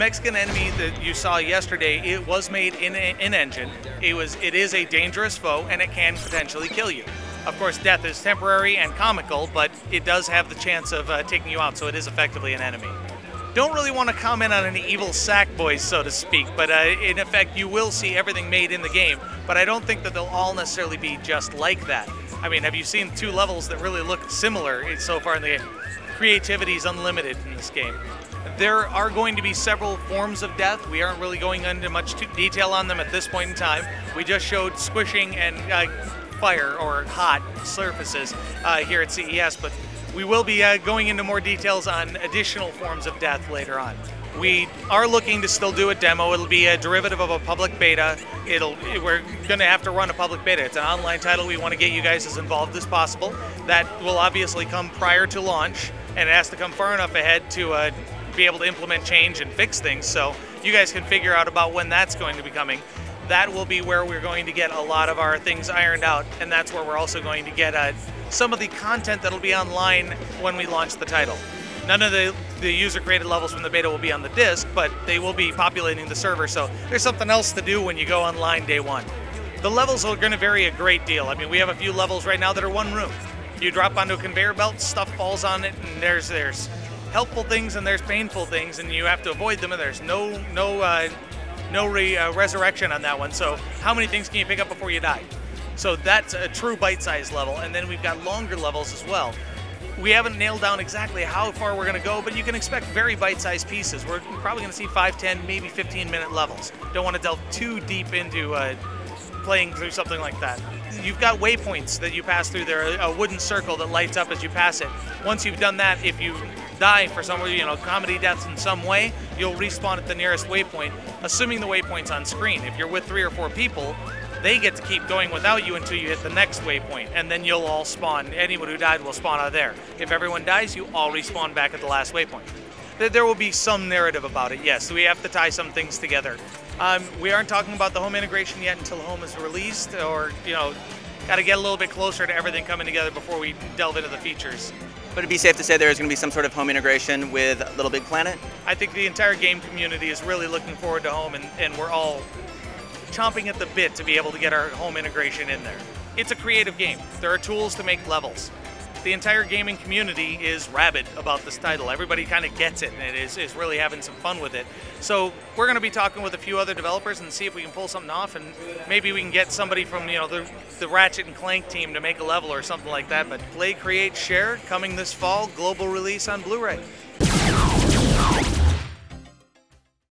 Mexican enemy that you saw yesterday, it was made in engine. It is a dangerous foe, and it can potentially kill you. Of course, death is temporary and comical, but it does have the chance of taking you out, so it is effectively an enemy. Don't really want to comment on any evil sack boys, so to speak, but in effect, you will see everything made in the game, but I don't think that they'll all necessarily be just like that. I mean, have you seen 2 levels that really look similar so far in the game? Creativity is unlimited in this game. There are going to be several forms of death. We aren't really going into much detail on them at this point in time. We just showed squishing and fire or hot surfaces here at CES, but we will be going into more details on additional forms of death later on. We are looking to still do a demo. It'll be a derivative of a public beta. We're going to have to run a public beta. It's an online title. We want to get you guys as involved as possible. That will obviously come prior to launch, and it has to come far enough ahead to be able to implement change and fix things, so you guys can figure out about when that's going to be coming. That will be where we're going to get a lot of our things ironed out, and that's where we're also going to get some of the content that'll be online when we launch the title. None of the user-created levels from the beta will be on the disc, but they will be populating the server, so there's something else to do when you go online day one. The levels are going to vary a great deal. I mean, we have a few levels right now that are one room. You drop onto a conveyor belt, stuff falls on it, and there's helpful things and there's painful things, and you have to avoid them, and there's no resurrection on that one. So how many things can you pick up before you die? So that's a true bite-sized level, and then we've got longer levels as well. We haven't nailed down exactly how far we're going to go, but you can expect very bite-sized pieces. We're probably going to see 5, 10, maybe 15-minute levels. Don't want to delve too deep into playing through something like that. You've got waypoints that you pass through there, a wooden circle that lights up as you pass it. Once you've done that, if you die for some, comedy deaths in some way, you'll respawn at the nearest waypoint, assuming the waypoint's on screen. If you're with 3 or 4 people, they get to keep going without you until you hit the next waypoint, and then you'll all spawn. Anyone who died will spawn out of there. If everyone dies, you all respawn back at the last waypoint. There will be some narrative about it, yes. We have to tie some things together. We aren't talking about the home integration yet until home is released, or, got to get a little bit closer to everything coming together before we delve into the features. But it'd be safe to say there's going to be some sort of home integration with LittleBigPlanet? I think the entire game community is really looking forward to home, and we're all chomping at the bit to be able to get our home integration in there. It's a creative game. There are tools to make levels. The entire gaming community is rabid about this title. Everybody kind of gets it, and is really having some fun with it. So we're going to be talking with a few other developers and see if we can pull something off, and maybe we can get somebody from the Ratchet and Clank team to make a level or something like that. But Play, Create, Share, coming this fall, global release on Blu-ray.